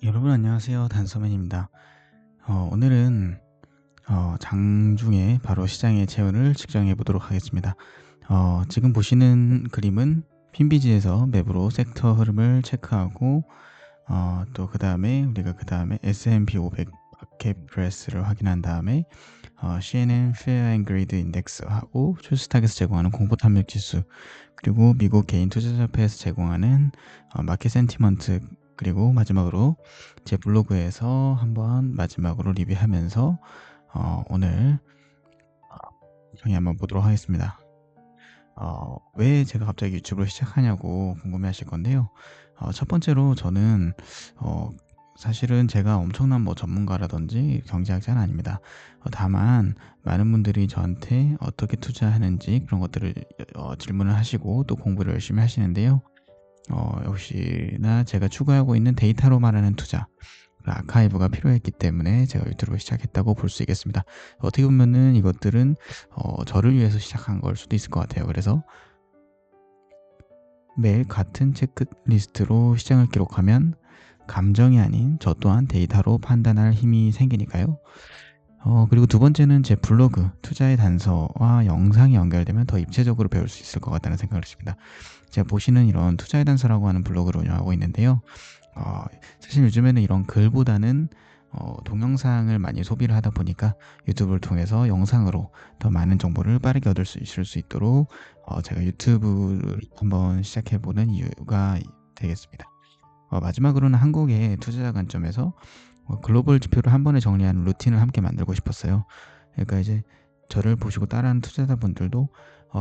여러분 안녕하세요. 단서맨입니다. 오늘은 장중에 바로 시장의 재원을 측정해 보도록 하겠습니다. 지금 보시는 그림은 핀비지에서 맵으로 섹터 흐름을 체크하고 또 그 다음에 S&P 500 마켓 프레스를 확인한 다음에 CNN Fear and Greed 인덱스하고 쇼스탁에서 제공하는 공포 탐욕 지수, 그리고 미국 개인 투자자협회에서 제공하는 마켓 센티먼트, 그리고 마지막으로 제 블로그에서 한번 마지막으로 리뷰하면서 오늘 정의 한번 보도록 하겠습니다. 왜 제가 갑자기 유튜브를 시작하냐고 궁금해하실 건데요. 첫 번째로 저는 사실은 제가 엄청난 뭐 전문가라든지 경제학자는 아닙니다. 다만 많은 분들이 저한테 어떻게 투자하는지 그런 것들을 질문을 하시고 또 공부를 열심히 하시는데요. 역시나 제가 추구하고 있는 데이터로 말하는 투자, 그 아카이브가 필요했기 때문에 제가 유튜브를 시작했다고 볼 수 있겠습니다. 어떻게 보면은 이것들은 저를 위해서 시작한 걸 수도 있을 것 같아요. 그래서 매일 같은 체크리스트로 시장을 기록하면 감정이 아닌 저 또한 데이터로 판단할 힘이 생기니까요. 그리고 두 번째는 제 블로그 투자의 단서와 영상이 연결되면 더 입체적으로 배울 수 있을 것 같다는 생각을 했습니다. 제가 보시는 이런 투자의 단서라고 하는 블로그를 운영하고 있는데요. 어, 사실 요즘에는 이런 글보다는 동영상을 많이 소비를 하다 보니까 유튜브를 통해서 영상으로 더 많은 정보를 빠르게 얻을 수 있을 수 있도록 제가 유튜브를 한번 시작해보는 이유가 되겠습니다. 마지막으로는 한국의 투자자 관점에서 글로벌 지표를 한 번에 정리하는 루틴을 함께 만들고 싶었어요. 그러니까 이제 저를 보시고 따라하는 투자자분들도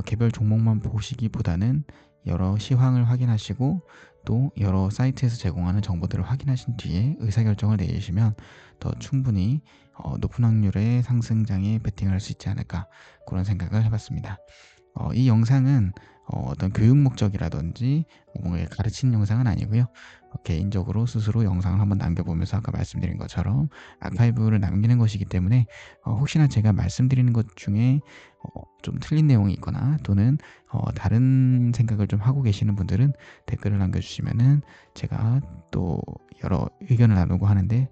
개별 종목만 보시기보다는 여러 시황을 확인하시고 또 여러 사이트에서 제공하는 정보들을 확인하신 뒤에 의사결정을 내리시면 더 충분히 높은 확률의 상승장에 베팅할 수 있지 않을까, 그런 생각을 해봤습니다. 이 영상은 어떤 교육 목적이라든지 뭔가 가르치는 영상은 아니고요. 개인적으로 스스로 영상을 한번 남겨보면서 아까 말씀드린 것처럼 아카이브를 남기는 것이기 때문에 혹시나 제가 말씀드리는 것 중에 좀 틀린 내용이 있거나 또는 다른 생각을 좀 하고 계시는 분들은 댓글을 남겨주시면은 제가 또 여러 의견을 나누고 하는데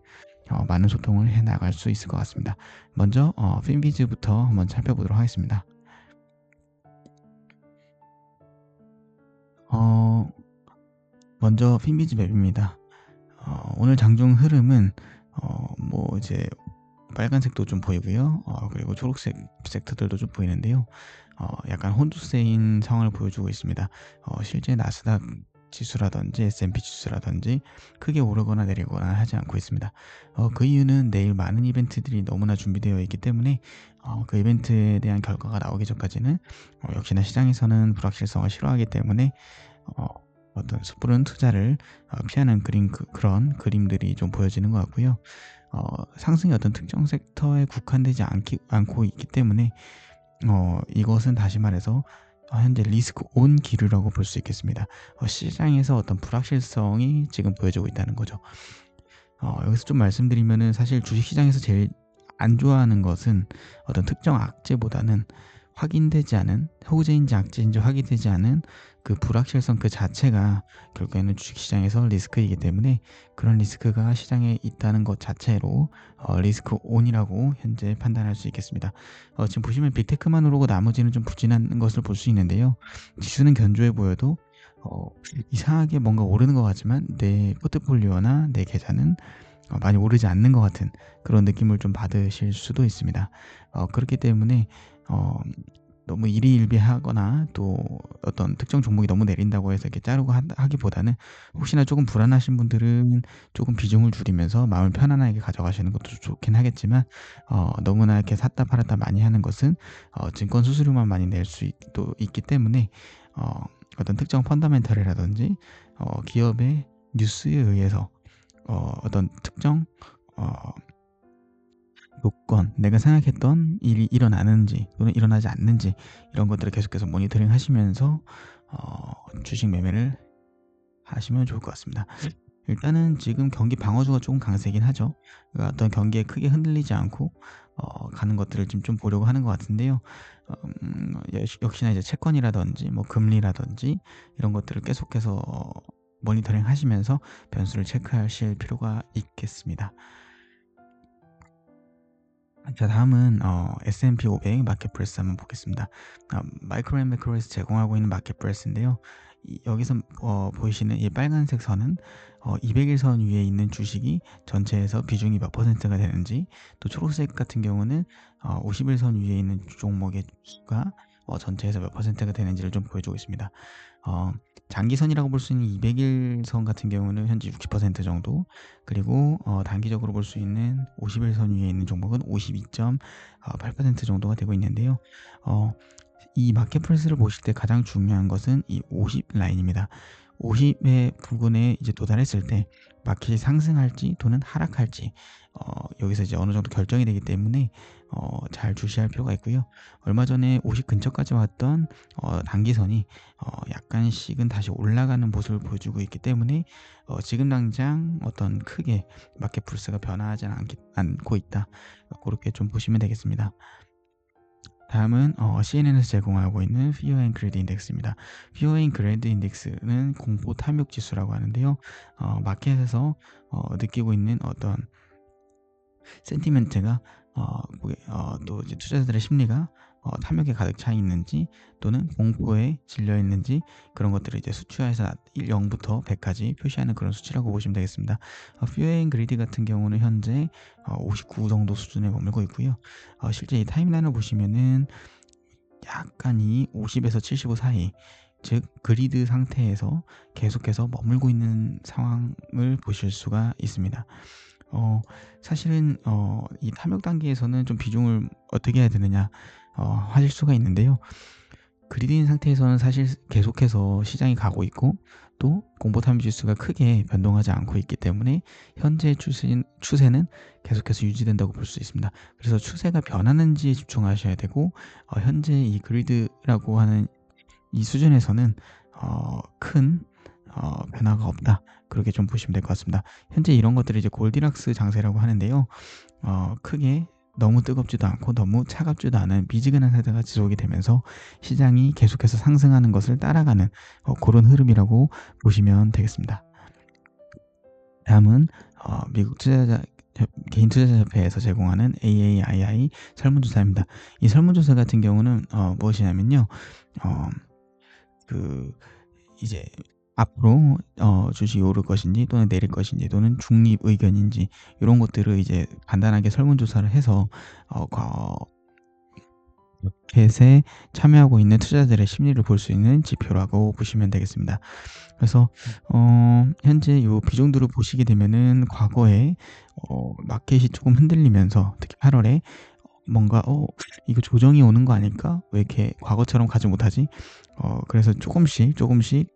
많은 소통을 해 나갈 수 있을 것 같습니다. 먼저 핀비즈부터 한번 살펴보도록 하겠습니다. 어, 먼저 핀비즈 맵입니다. 오늘 장중 흐름은 뭐 이제 빨간색도 좀 보이고요. 그리고 초록색 섹터들도 좀 보이는데요. 약간 혼조세인 상황을 보여주고 있습니다. 실제 나스닥 지수라든지 S&P 지수라든지 크게 오르거나 내리거나 하지 않고 있습니다. 그 이유는 내일 많은 이벤트들이 너무나 준비되어 있기 때문에 그 이벤트에 대한 결과가 나오기 전까지는 역시나 시장에서는 불확실성을 싫어하기 때문에 어, 어떤 섣부른 투자를 피하는 그런 그림들이 좀 보여지는 것 같고요. 상승이 어떤 특정 섹터에 국한되지 않고 있기 때문에 이것은 다시 말해서 현재 리스크 온 기류라고 볼 수 있겠습니다. 시장에서 어떤 불확실성이 지금 보여지고 있다는 거죠. 여기서 좀 말씀드리면은 사실 주식시장에서 제일 안 좋아하는 것은 어떤 특정 악재보다는 확인되지 않은, 호재인지 악재인지 확인되지 않은 그 불확실성 그 자체가 결국에는 주식시장에서 리스크이기 때문에 그런 리스크가 시장에 있다는 것 자체로 리스크 온이라고 현재 판단할 수 있겠습니다. 지금 보시면 빅테크만 오르고 나머지는 좀 부진한 것을 볼 수 있는데요. 지수는 견조해 보여도 어, 이상하게 뭔가 오르는 것 같지만 내 포트폴리오나 내 계좌는 많이 오르지 않는 것 같은 그런 느낌을 좀 받으실 수도 있습니다. 그렇기 때문에 어, 너무 일희일비하거나 또 어떤 특정 종목이 너무 내린다고 해서 이렇게 자르고 하기보다는 혹시나 조금 불안하신 분들은 조금 비중을 줄이면서 마음을 편안하게 가져가시는 것도 좋긴 하겠지만 너무나 이렇게 샀다 팔았다 많이 하는 것은 증권 수수료만 많이 낼 수도 있기 때문에 어떤 특정 펀더멘털이라든지 기업의 뉴스에 의해서 어떤 특정 어, 요건, 내가 생각했던 일이 일어나는지 또는 일어나지 않는지 이런 것들을 계속해서 모니터링 하시면서 주식 매매를 하시면 좋을 것 같습니다. 일단은 지금 경기 방어주가 조금 강세긴 하죠. 그러니까 어떤 경기에 크게 흔들리지 않고 가는 것들을 지금 좀 보려고 하는 것 같은데요. 역시나 이제 채권이라든지 뭐 금리라든지 이런 것들을 계속해서 모니터링 하시면서 변수를 체크하실 필요가 있겠습니다. 자, 다음은 S&P 500 마켓프레스 한번 보겠습니다. 마이크로 앤 매크로에서 제공하고 있는 마켓프레스인데요. 여기서 보이시는 이 빨간색 선은 200일선 위에 있는 주식이 전체에서 비중이 몇 퍼센트가 되는지, 또 초록색 같은 경우는 50일선 위에 있는 종목의 수가 전체에서 몇 퍼센트가 되는지를 좀 보여주고 있습니다. 장기선이라고 볼 수 있는 200일선 같은 경우는 현재 60% 정도, 그리고 단기적으로 볼 수 있는 50일선 위에 있는 종목은 52.8% 정도가 되고 있는데요. 이 마켓프레스를 보실 때 가장 중요한 것은 이 50 라인입니다. 50의 부근에 이제 도달했을 때 마켓이 상승할지 또는 하락할지 여기서 이제 어느 정도 결정이 되기 때문에 잘 주시할 필요가 있고요. 얼마 전에 50 근처까지 왔던 단기선이 약간씩은 다시 올라가는 모습을 보여주고 있기 때문에 지금 당장 어떤 크게 마켓프레스가 변화하지 않고 있다. 그렇게 좀 보시면 되겠습니다. 다음은 CNN에서 제공하고 있는 Fear and Greed 인덱스입니다. Fear and Greed 인덱스는 공포 탐욕 지수라고 하는데요. 마켓에서 느끼고 있는 어떤 센티멘트가 또 이제 투자자들의 심리가 탐욕에 가득 차 있는지 또는 공포에 질려 있는지, 그런 것들을 이제 수치화해서 0부터 100까지 표시하는 그런 수치라고 보시면 되겠습니다. Fear and Greed 같은 경우는 현재 59 정도 수준에 머물고 있고요. 실제 이 타임라인을 보시면은 약간 이 50에서 75 사이, 즉 그리드 상태에서 계속해서 머물고 있는 상황을 보실 수가 있습니다. 사실은 이 탐욕 단계에서는 좀 비중을 어떻게 해야 되느냐 하실 수가 있는데요. 그리드인 상태에서는 사실 계속해서 시장이 가고 있고, 또 공포 탐욕 지수가 크게 변동하지 않고 있기 때문에 현재 추세는 계속해서 유지된다고 볼 수 있습니다. 그래서 추세가 변하는지에 집중하셔야 되고, 현재 이 그리드라고 하는 이 수준에서는 큰 변화가 없다. 그렇게 좀 보시면 될 것 같습니다. 현재 이런 것들이 이제 골디락스 장세라고 하는데요. 크게 너무 뜨겁지도 않고 너무 차갑지도 않은 미지근한 상태가 지속이 되면서 시장이 계속해서 상승하는 것을 따라가는 그런 흐름이라고 보시면 되겠습니다. 다음은 미국 개인 투자자협회에서 제공하는 AAII 설문조사입니다. 이 설문조사 같은 경우는 무엇이냐면요. 이제 앞으로 주식이 오를 것인지 또는 내릴 것인지 또는 중립 의견인지, 이런 것들을 이제 간단하게 설문조사를 해서 마켓에 참여하고 있는 투자자들의 심리를 볼 수 있는 지표라고 보시면 되겠습니다. 그래서 현재 이 비중들을 보시게 되면은 과거에 마켓이 조금 흔들리면서 특히 8월에 뭔가 이거 조정이 오는 거 아닐까? 왜 이렇게 과거처럼 가지 못하지? 그래서 조금씩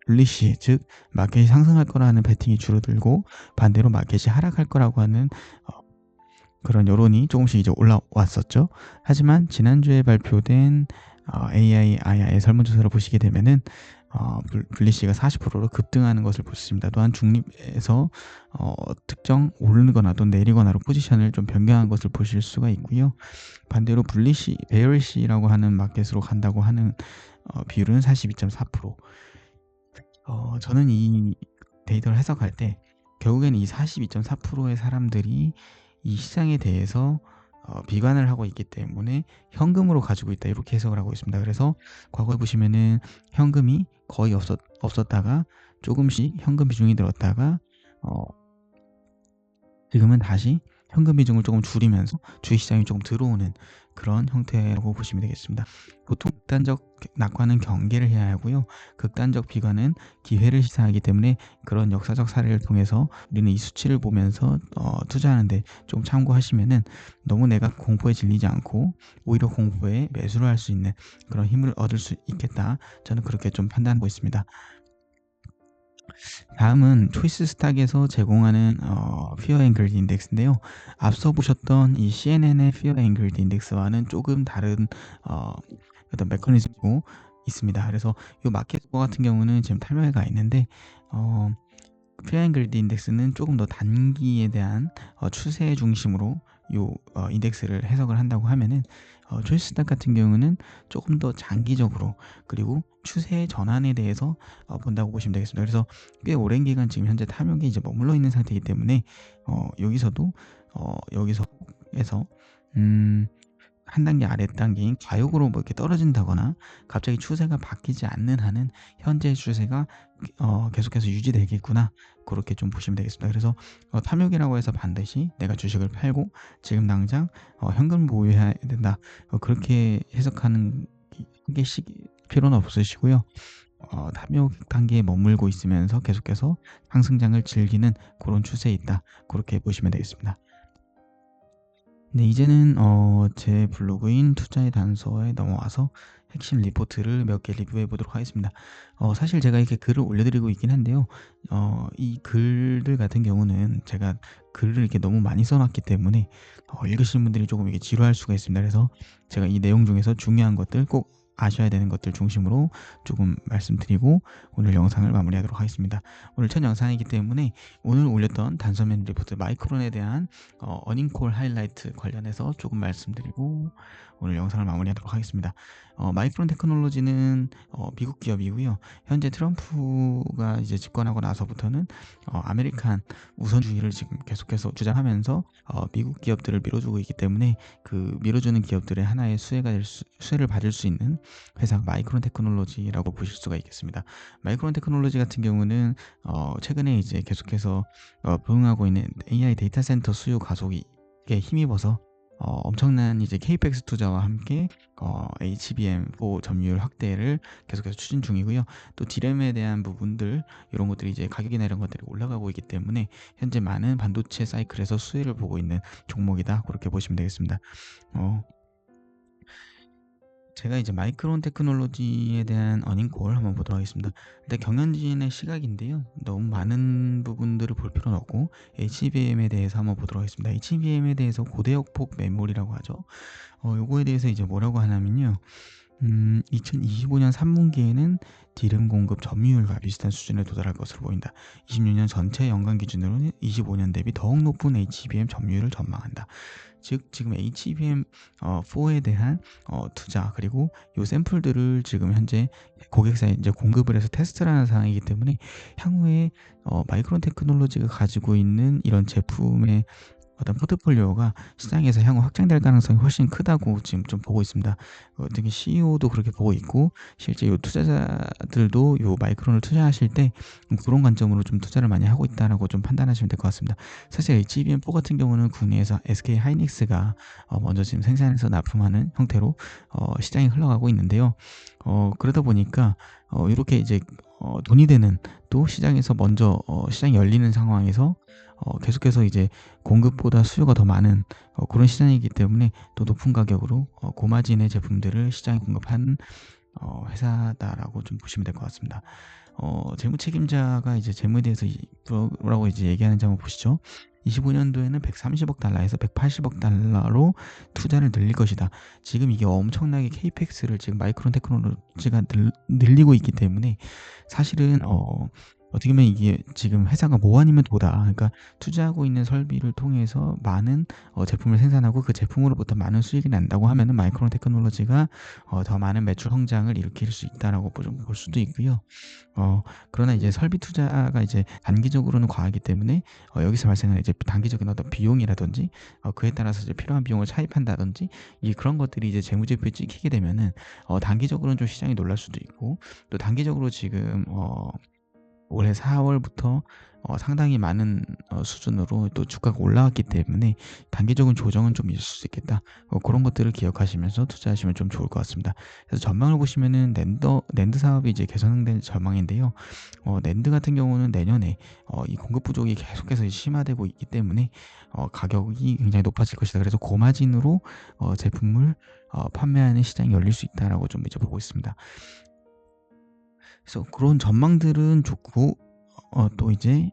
bullish, 즉 마켓이 상승할 거라는 베팅이 줄어들고, 반대로 마켓이 하락할 거라고 하는 그런 여론이 조금씩 이제 올라왔었죠. 하지만 지난주에 발표된 AII의 설문조사를 보시게 되면은 블리시가 40%로 급등하는 것을 볼 수 있습니다. 또한 중립에서 특정 오르거나 또 내리거나로 포지션을 좀 변경한 것을 보실 수가 있고요. 반대로 블리시, 베어리시라고 하는 마켓으로 간다고 하는 비율은 42.4%. 저는 이 데이터를 해석할 때 결국에는 이 42.4%의 사람들이 이 시장에 대해서 비관을 하고 있기 때문에 현금으로 가지고 있다, 이렇게 해석을 하고 있습니다. 그래서 과거에 보시면은 현금이 거의 없었다가 조금씩 현금 비중이 늘었다가 지금은 다시 현금 비중을 조금 줄이면서 주식시장이 조금 들어오는 그런 형태라고 보시면 되겠습니다. 보통 극단적 낙관은 경계를 해야 하고요. 극단적 비관은 기회를 시사하기 때문에 그런 역사적 사례를 통해서 우리는 이 수치를 보면서 투자하는데 좀 참고하시면은 너무 내가 공포에 질리지 않고 오히려 공포에 매수를 할 수 있는 그런 힘을 얻을 수 있겠다. 저는 그렇게 좀 판단하고 있습니다. 다음은 초이스 스탁에서 제공하는 Fear and Greed 인덱스인데요. 앞서 보셨던 이 CNN의 Fear and Greed 인덱스와는 조금 다른 어떤 메커니즘이고 있습니다. 그래서 이 마켓 스코어 같은 경우는 지금 탈매가 있는데 페어 그리드 인덱스는 조금 더 단기에 대한 추세 중심으로 요 인덱스를 해석을 한다고 하면은 조이스닥 같은 경우는 조금 더 장기적으로 그리고 추세의 전환에 대해서 본다고 보시면 되겠습니다. 그래서 꽤 오랜 기간 지금 현재 탐욕에 이제 머물러 있는 상태이기 때문에 여기서도 여기서 에서 음 한 단계 아랫 단계인 과욕으로 뭐 이렇게 떨어진다거나 갑자기 추세가 바뀌지 않는 한은 현재의 추세가 계속해서 유지되겠구나. 그렇게 좀 보시면 되겠습니다. 그래서 탐욕이라고 해서 반드시 내가 주식을 팔고 지금 당장 현금 보유해야 된다. 그렇게 해석하는 게 필요는 없으시고요. 탐욕 단계에 머물고 있으면서 계속해서 상승장을 즐기는 그런 추세에 있다. 그렇게 보시면 되겠습니다. 네, 이제는 제 블로그인 투자의 단서에 넘어와서 핵심 리포트를 몇 개 리뷰해 보도록 하겠습니다. 사실 제가 이렇게 글을 올려드리고 있긴 한데요. 이 글들 같은 경우는 제가 글을 이렇게 너무 많이 써놨기 때문에 읽으시는 분들이 조금 이게 지루할 수가 있습니다. 그래서 제가 이 내용 중에서 중요한 것들 꼭 아셔야 되는 것들 중심으로 조금 말씀드리고 오늘 영상을 마무리하도록 하겠습니다. 오늘 첫 영상이기 때문에 오늘 올렸던 단서맨 리포트 마이크론에 대한 어닝콜 하이라이트 관련해서 조금 말씀드리고 오늘 영상을 마무리하도록 하겠습니다. 마이크론 테크놀로지는 미국 기업이고요. 현재 트럼프가 이제 집권하고 나서부터는 아메리칸 우선주의를 지금 계속해서 주장하면서 미국 기업들을 밀어주고 있기 때문에 그 밀어주는 기업들의 하나의 수혜를 받을 수 있는 회사가 마이크론 테크놀로지라고 보실 수가 있겠습니다. 마이크론 테크놀로지 같은 경우는 최근에 이제 계속해서 부응하고 있는 AI 데이터 센터 수요 가속에 힘입어서 엄청난 이제 케이펙스 투자와 함께 HBM4 점유율 확대를 계속해서 추진 중이고요. 또 디램에 대한 부분들 이런 것들이 이제 가격이나 이런 것들이 올라가고 있기 때문에 현재 많은 반도체 사이클에서 수혜를 보고 있는 종목이다. 그렇게 보시면 되겠습니다. 어, 제가 이제 마이크론 테크놀로지에 대한 어닝콜 한번 보도록 하겠습니다. 일단 경영진의 시각인데요. 너무 많은 부분들을 볼 필요는 없고 HBM에 대해서 한번 보도록 하겠습니다. HBM에 대해서 고대역폭 메모리라고 하죠. 요거에 대해서 이제 뭐라고 하냐면요. 2025년 3분기에는 디램 공급 점유율과 비슷한 수준에 도달할 것으로 보인다. 26년 전체 연간 기준으로는 25년 대비 더욱 높은 HBM 점유율을 전망한다. 즉 지금 HBM4에 대한 투자 그리고 요 샘플들을 지금 현재 고객사에 이제 공급을 해서 테스트를 하는 상황이기 때문에 향후에 마이크론 테크놀로지가 가지고 있는 이런 제품의 어떤 포트폴리오가 시장에서 향후 확장될 가능성이 훨씬 크다고 지금 좀 보고 있습니다. 특히 CEO도 그렇게 보고 있고 실제 요 투자자들도 요 마이크론을 투자하실 때 그런 관점으로 좀 투자를 많이 하고 있다라고 좀 판단하시면 될 것 같습니다. 사실 HBM4 같은 경우는 국내에서 SK 하이닉스가 먼저 지금 생산해서 납품하는 형태로 시장이 흘러가고 있는데요. 그러다 보니까 이렇게 이제 돈이 되는 또 시장에서 먼저 시장이 열리는 상황에서 계속해서 이제 공급보다 수요가 더 많은 그런 시장이기 때문에 또 높은 가격으로 고마진의 제품들을 시장에 공급하는 회사다라고 좀 보시면 될 것 같습니다. 재무 책임자가 이제 재무에 대해서 뭐라고 이제 얘기하는지 한번 보시죠. 25년도에는 130억 달러에서 180억 달러로 투자를 늘릴 것이다. 지금 이게 엄청나게 케이펙스를 지금 마이크론 테크놀로지가 늘리고 있기 때문에 사실은 어떻게 보면 이게 지금 회사가 뭐 아니면 도다. 그러니까 투자하고 있는 설비를 통해서 많은 제품을 생산하고 그 제품으로부터 많은 수익이 난다고 하면은 마이크론 테크놀로지가 더 많은 매출 성장을 일으킬 수 있다라고 좀 볼 수도 있고요. 그러나 이제 설비 투자가 이제 단기적으로는 과하기 때문에 여기서 발생하는 이제 단기적인 어떤 비용이라든지 그에 따라서 이제 필요한 비용을 차입한다든지 그런 것들이 이제 재무제표에 찍히게 되면은 단기적으로는 좀 시장이 놀랄 수도 있고 또 단기적으로 지금 올해 4월부터 상당히 많은 수준으로 또 주가가 올라왔기 때문에 단기적인 조정은 좀 있을 수 있겠다. 그런 것들을 기억하시면서 투자하시면 좀 좋을 것 같습니다. 그래서 전망을 보시면은 낸드 사업이 이제 개선된 전망인데요. 낸드 같은 경우는 내년에 이 공급 부족이 계속해서 심화되고 있기 때문에 가격이 굉장히 높아질 것이다. 그래서 고마진으로 제품을 판매하는 시장이 열릴 수 있다라고 좀 이제 보고 있습니다. 그래서 그런 전망들은 좋고 또 이제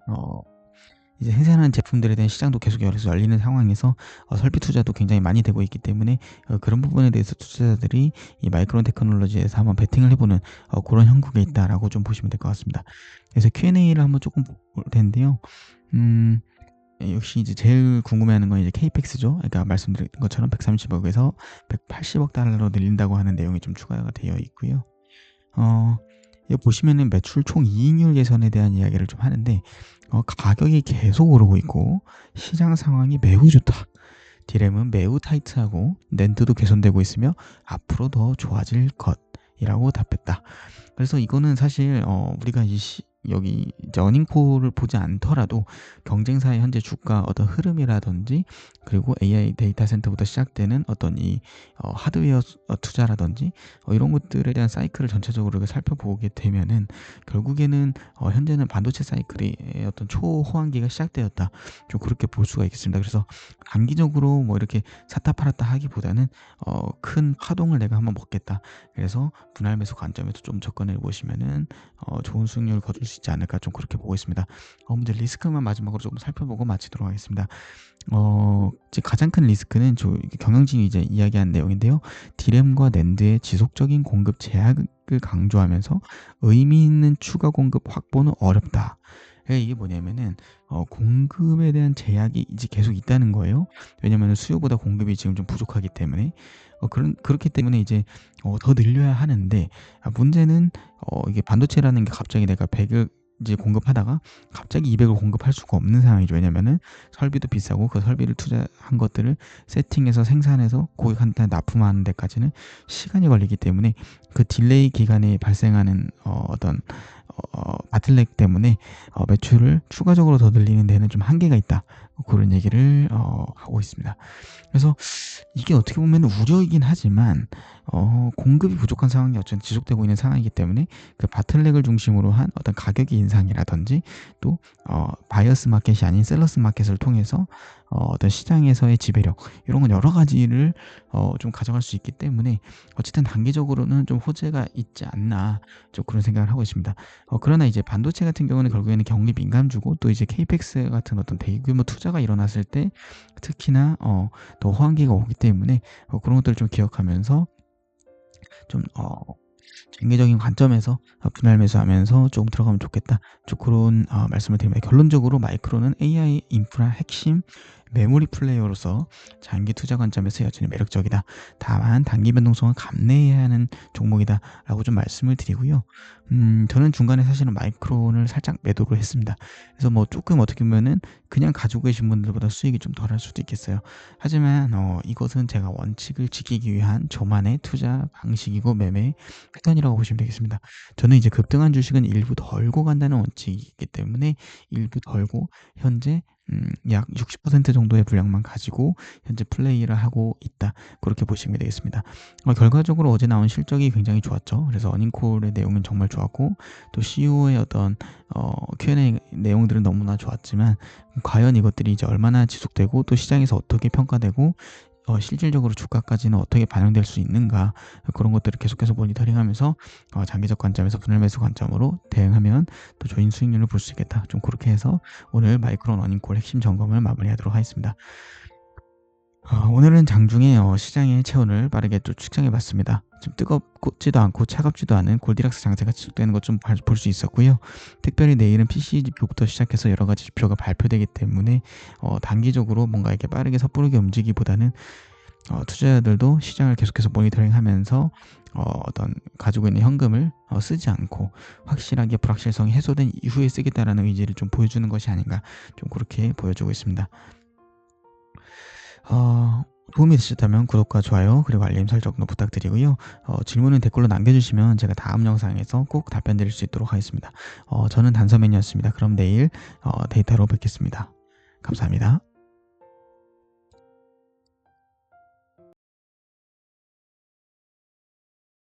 이제 생산하는 제품들에 대한 시장도 계속 계속 열리는 상황에서 설비 투자도 굉장히 많이 되고 있기 때문에 그런 부분에 대해서 투자자들이 이 마이크론 테크놀로지에서 한번 베팅을 해 보는 고런 형국에 있다라고 좀 보시면 될 것 같습니다. 그래서 Q&A를 한번 쪼끔 볼 텐데요. 음 역시 이제 제일 궁금해하는 건 이제 케이펙스죠. 그러니까 말씀드린 것처럼 130억 에서 180억 달러로 늘린다고 하는 내용이 좀 추가가 되어 있고요. 어 여기 보시면은 매출 총 이익률 개선에 대한 이야기를 좀 하는데 가격이 계속 오르고 있고 시장 상황이 매우 좋다. 디램은 매우 타이트하고 낸드도 개선되고 있으며 앞으로 더 좋아질 것이라고 답했다. 그래서 이거는 사실 우리가 여기 이제 어닝콜을 보지 않더라도 경쟁사의 현재 주가 어떤 흐름이라든지 그리고 AI 데이터 센터부터 시작되는 어떤 이 하드웨어 투자라든지 이런 것들에 대한 사이클을 전체적으로 이렇게 살펴보게 되면은 결국에는 현재는 반도체 사이클이 어떤 초호황기가 시작되었다. 좀 그렇게 볼 수가 있겠습니다. 그래서 단기적으로 뭐 이렇게 샀다 팔았다 하기보다는 큰 파동을 내가 한번 먹겠다. 그래서 분할 매수 관점에서 좀 접근해 보시면은 좋은 수익률을 거둘 수 있지 않을까 좀 그렇게 보고 있습니다. 문제 리스크만 마지막으로 조금 살펴보고 마치도록 하겠습니다. 이제 가장 큰 리스크는 경영진이 이제 이야기한 내용인데요. 디램과 낸드의 지속적인 공급 제약을 강조하면서 의미 있는 추가 공급 확보는 어렵다. 이게 뭐냐면은 공급에 대한 제약이 이제 계속 있다는 거예요. 왜냐면은 수요보다 공급이 지금 좀 부족하기 때문에 그렇기 때문에 이제 더 늘려야 하는데 문제는 이게 반도체라는 게 갑자기 내가 100을 이제 공급하다가 갑자기 200을 공급할 수가 없는 상황이죠. 왜냐면은 설비도 비싸고 그 설비를 투자한 것들을 세팅해서 생산해서 고객한테 납품하는 데까지는 시간이 걸리기 때문에 그 딜레이 기간에 발생하는 어떤 바틀렉 때문에 매출을 추가적으로 더 늘리는 데는 좀 한계가 있다. 그런 얘기를 하고 있습니다. 그래서 이게 어떻게 보면 우려이긴 하지만 공급이 부족한 상황이 어쨌든 지속되고 있는 상황이기 때문에 그 바틀렉을 중심으로 한 어떤 가격의 인상이라든지 또 바이어스 마켓이 아닌 셀러스 마켓을 통해서 어떤 시장에서의 지배력 이런 건 여러 가지를 좀 가져갈 수 있기 때문에 어쨌든 단기적으로는 좀 호재가 있지 않나 좀 그런 생각을 하고 있습니다. 그러나 이제 반도체 같은 경우는 결국에는 경기 민감주고 또 이제 케이펙스 같은 어떤 대규모 투자가 일어났을 때 특히나 더 호황기가 오기 때문에 그런 것들을 좀 기억하면서 좀 장기적인 관점에서 분할 매수하면서 조금 들어가면 좋겠다. 좀 그런 말씀을 드립니다. 결론적으로 마이크론은 AI 인프라 핵심 메모리 플레이어로서 장기 투자 관점에서 여전히 매력적이다. 다만 단기 변동성을 감내해야 하는 종목이다라고 좀 말씀을 드리고요. 저는 중간에 사실은 마이크론을 살짝 매도를 했습니다. 그래서 뭐 조금 어떻게 보면은 그냥 가지고 계신 분들보다 수익이 좀 덜할 수도 있겠어요. 하지만 이것은 제가 원칙을 지키기 위한 저만의 투자 방식이고 매매 패턴이라고 보시면 되겠습니다. 저는 이제 급등한 주식은 일부 덜고 간다는 원칙이 있기 때문에 일부 덜고 현재 약 60% 정도의 분량만 가지고 현재 플레이를 하고 있다. 그렇게 보시면 되겠습니다. 결과적으로 어제 나온 실적이 굉장히 좋았죠. 그래서 어닝콜의 내용은 정말 좋았고 또 CEO의 어떤 Q&A 내용들은 너무나 좋았지만 과연 이것들이 이제 얼마나 지속되고 또 시장에서 어떻게 평가되고 실질적으로 주가까지는 어떻게 반영될 수 있는가 그런 것들을 계속해서 모니터링하면서 장기적 관점에서 분할 매수 관점으로 대응하면 또 좋은 수익률을 볼 수 있겠다. 좀 그렇게 해서 오늘 마이크론 어닝콜 핵심 점검을 마무리하도록 하겠습니다. 오늘은 장중에 시장의 체온을 빠르게 또 측정해 봤습니다. 좀 뜨겁지도 않고 차갑지도 않은 골디락스 장세가 지속되는 것 좀 볼 수 있었고요. 특별히 내일은 PCE 지표부터 시작해서 여러 가지 지표가 발표되기 때문에 단기적으로 뭔가 이렇게 빠르게 섣부르게 움직이기보다는 투자자들도 시장을 계속해서 모니터링하면서 어떤 가지고 있는 현금을 쓰지 않고 확실하게 불확실성이 해소된 이후에 쓰겠다라는 의지를 좀 보여주는 것이 아닌가 좀 그렇게 보여주고 있습니다. 도움이 되셨다면 구독과 좋아요 그리고 알림 설정도 부탁드리고요. 질문은 댓글로 남겨주시면 제가 다음 영상에서 꼭 답변 드릴 수 있도록 하겠습니다. 저는 단서맨이었습니다. 그럼 내일 데이터로 뵙겠습니다. 감사합니다.